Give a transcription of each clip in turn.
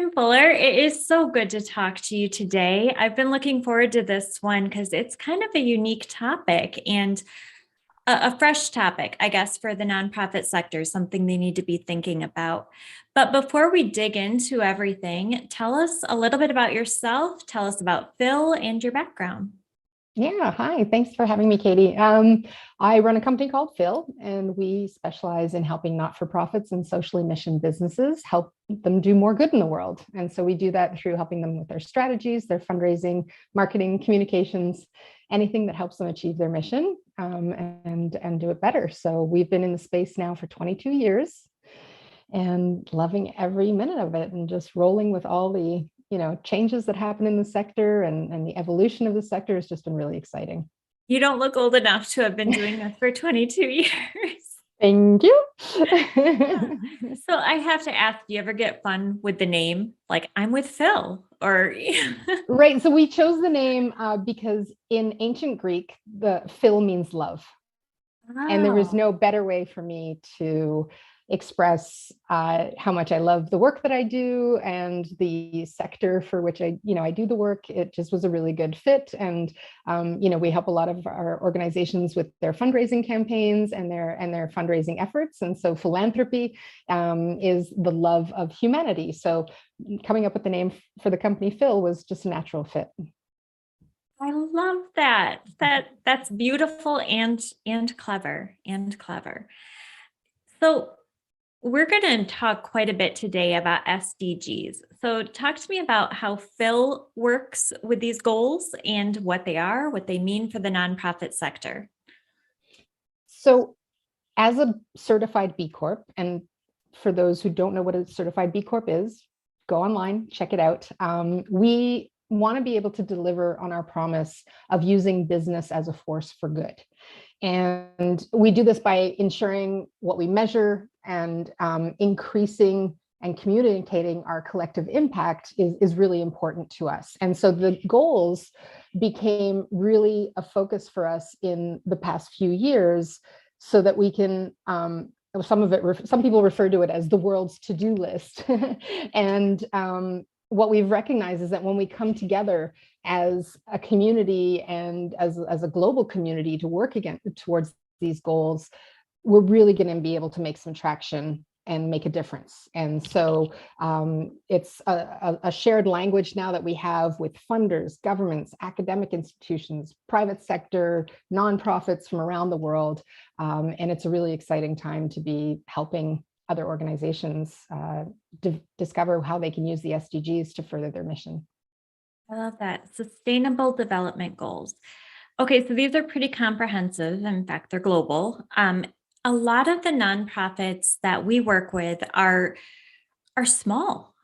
Tim Fuller, it is so good to talk to you today. I've been looking forward to this one because it's kind of a unique topic and a fresh topic, I guess, for the nonprofit sector, something they need to be thinking about. But before we dig into everything, tell us a little bit about yourself. Tell us about Phil and your background. Yeah, hi. Thanks for having me, Katie. I run a company called Phil, and we specialize in helping not-for-profits and socially mission businesses help them do more good in the world. And so we do that through helping them with their strategies, their fundraising, marketing, communications, anything that helps them achieve their mission and do it better. So we've been in the space now for 22 years and loving every minute of it and just rolling with all the changes that happen in the sector and the evolution of the sector has just been really exciting. You don't look old enough to have been doing this for 22 years. Thank you. Yeah. So I have to ask, do you ever get fun with the name? Like, I'm with Phil, or Right. So we chose the name because in ancient Greek, the Phil means love. And there was Oh. no better way for me to express how much I love the work that I do and the sector for which I do the work. It just was a really good fit. And, we help a lot of our organizations with their fundraising campaigns and their fundraising efforts. And so philanthropy is the love of humanity. So coming up with the name for the company Phil was just a natural fit. I love that. That's beautiful and clever and clever. So we're going to talk quite a bit today about SDGs. So talk to me about how Phil works with these goals and what they are, what they mean for the nonprofit sector. So as a certified B Corp, and for those who don't know what a certified B Corp is, go online, check it out. We want to be able to deliver on our promise of using business as a force for good. And we do this by ensuring what we measure and increasing and communicating our collective impact is really important to us. And so the goals became really a focus for us in the past few years so that we can, some people refer to it as the world's to-do list. And what we've recognized is that when we come together as a community and as a global community to work again towards these goals, we're really going to be able to make some traction and make a difference. And so it's a shared language now that we have with funders, governments, academic institutions, private sector, nonprofits from around the world. And it's a really exciting time to be helping other organizations discover how they can use the SDGs to further their mission. I love that. Sustainable development goals. Okay, so these are pretty comprehensive. In fact, they're global. A lot of the nonprofits that we work with are small.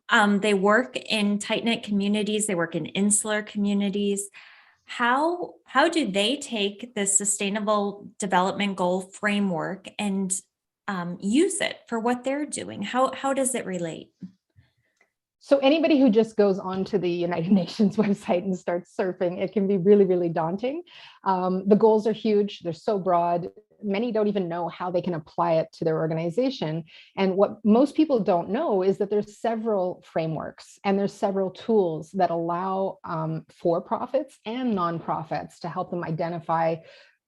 They work in tight-knit communities. They work in insular communities. How do they take this sustainable development goal framework and use it for what they're doing? How does it relate? So anybody who just goes onto the United Nations website and starts surfing, it can be really, really daunting. The goals are huge. They're so broad. Many don't even know how they can apply it to their organization. And what most people don't know is that there's several frameworks and there's several tools that allow for-profits and nonprofits to help them identify,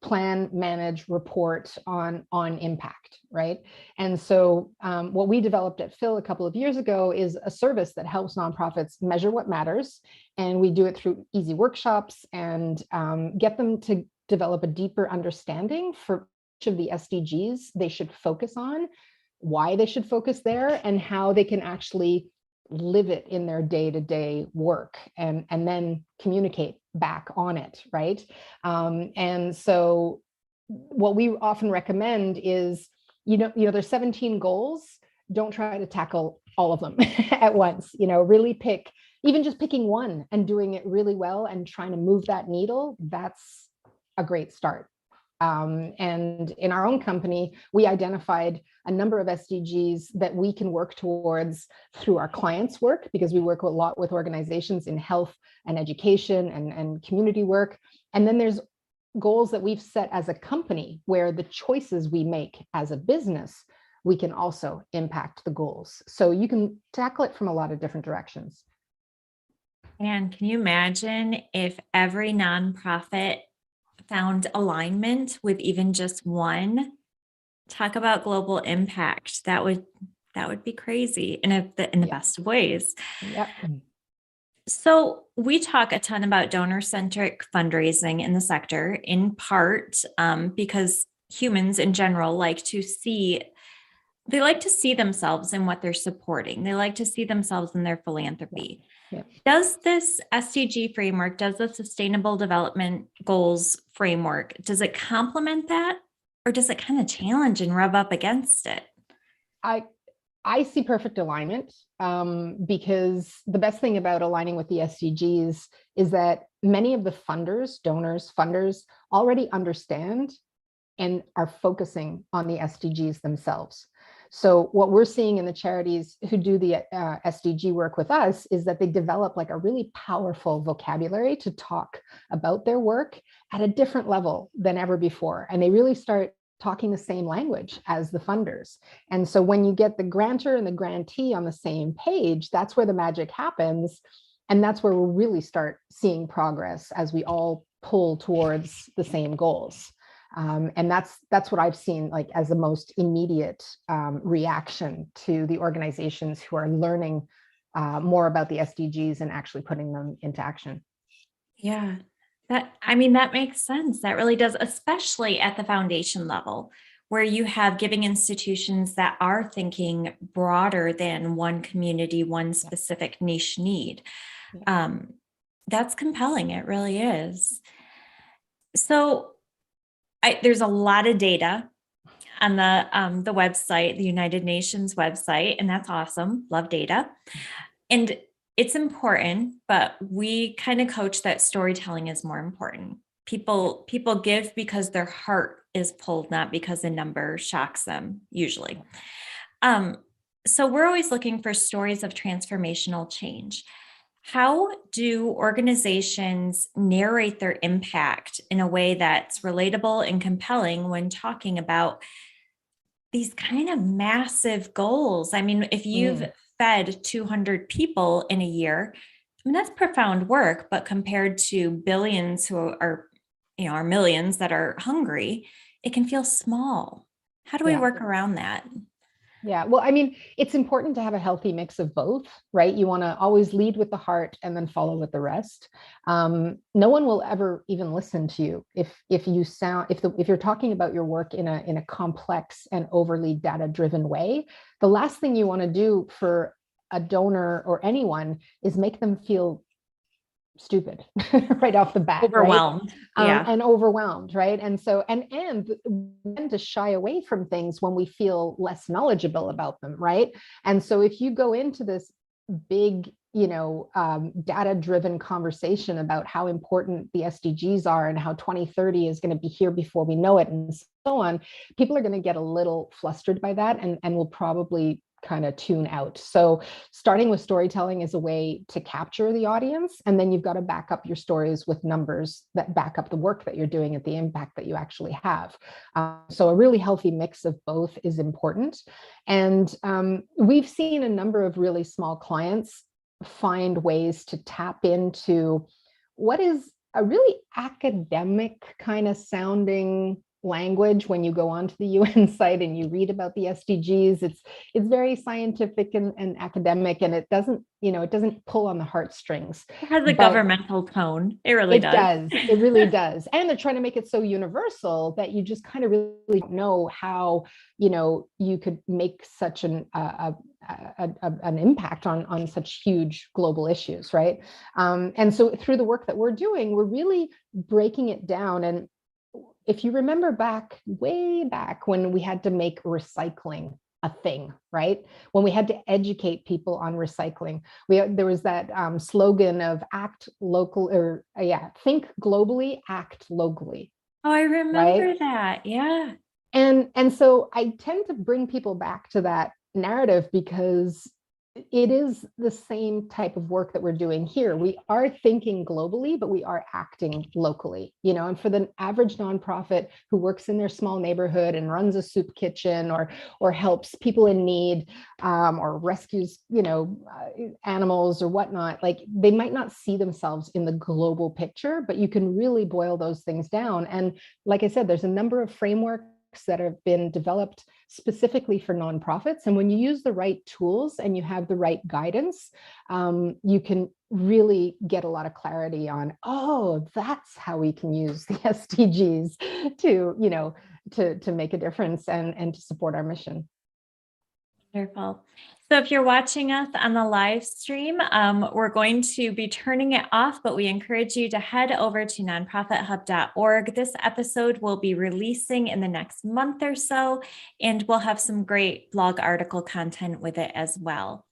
plan, manage, report on impact, right? And so what we developed at Phil a couple of years ago is a service that helps nonprofits measure what matters. And we do it through easy workshops and get them to develop a deeper understanding for each of the SDGs they should focus on, why they should focus there, and how they can actually live it in their day-to-day work and then communicate back on it, right? And so what we often recommend is, there's 17 goals. Don't try to tackle all of them at once, really pick, even just picking one and doing it really well and trying to move that needle, that's a great start. And in our own company, we identified a number of SDGs that we can work towards through our clients' work, because we work a lot with organizations in health and education and community work. And then there's goals that we've set as a company where the choices we make as a business we can also impact the goals. So you can tackle it from a lot of different directions. And can you imagine if every nonprofit found alignment with even just one? Talk about global impact. That would be in in the Yeah. best of ways. Yep. So we talk a ton about donor-centric fundraising in the sector, in part because humans in general like to see themselves in what they're supporting. They like to see themselves in their Yeah. philanthropy. Yeah. Does this SDG framework, does the Sustainable Development Goals framework, does it complement that, or does it kind of challenge and rub up against it? I I see perfect alignment, because the best thing about aligning with the SDGs is that many of the funders, donors, funders already understand and are focusing on the SDGs themselves. So what we're seeing in the charities who do the SDG work with us is that they develop like a really powerful vocabulary to talk about their work at a different level than ever before. And they really start talking the same language as the funders. And so when you get the grantor and the grantee on the same page, that's where the magic happens. And that's where we'll really start seeing progress as we all pull towards the same goals. And that's what I've seen like as the most immediate reaction to the organizations who are learning more about the SDGs and actually putting them into action. Yeah. That makes sense. That really does, especially at the foundation level, where you have giving institutions that are thinking broader than one community, one Yeah. specific niche need. Yeah. Um, that's compelling. It really is. So there's a lot of data on the website, the United Nations website, and that's awesome. Love data. And it's important, but we kind of coach that storytelling is more important. People give because their heart is pulled, not because a number shocks them, usually. Um, so we're always looking for stories of transformational change. How do organizations narrate their impact in a way that's relatable and compelling when talking about these kind of massive goals? I mean, if you've Mm. fed 200 people in a year, I mean, that's profound work, but compared to billions who are millions that are hungry, it can feel small. How do we Yeah. work around that? Yeah. Well, I mean, it's important to have a healthy mix of both, right? You want to always lead with the heart and then follow with the rest. No one will ever even listen to you if you're talking about your work in a complex and overly data driven way. The last thing you want to do for a donor or anyone is make them feel stupid right off the bat, right? Overwhelmed. Yeah. And overwhelmed, right? And so, and when to shy away from things when we feel less knowledgeable about them, right? And so, if you go into this big, data-driven conversation about how important the SDGs are and how 2030 is going to be here before we know it, and so on, people are going to get a little flustered by that, and will probably kind of tune out. So starting with storytelling is a way to capture the audience, and then you've got to back up your stories with numbers that back up the work that you're doing and the impact that you actually have. So a really healthy mix of both is important. And we've seen a number of really small clients find ways to tap into what is a really academic kind of sounding language. When you go onto the UN site and you read about the SDGs, it's very scientific and academic, and it doesn't pull on the heartstrings. It has a But governmental tone. It really it does. does. It really does. And they're trying to make it so universal that you just kind of really don't know how, you could make such an impact on such huge global issues, right? And so through the work that we're doing, we're really breaking it down. And if you remember way back when we had to make recycling a thing, right? When we had to educate people on recycling, there was that slogan of act local, or think globally, act locally, Oh, I right? remember that. Yeah. And so I tend to bring people back to that narrative because it is the same type of work that we're doing here. We are thinking globally, but we are acting locally, and for the average nonprofit who works in their small neighborhood and runs a soup kitchen or helps people in need, or rescues, animals or whatnot, like they might not see themselves in the global picture, but you can really boil those things down. And like I said, there's a number of frameworks that have been developed specifically for nonprofits. And when you use the right tools and you have the right guidance, you can really get a lot of clarity on, oh, that's how we can use the SDGs to make a difference and to support our mission. Wonderful. So if you're watching us on the live stream, we're going to be turning it off, but we encourage you to head over to nonprofithub.org. This episode will be releasing in the next month or so, and we'll have some great blog article content with it as well.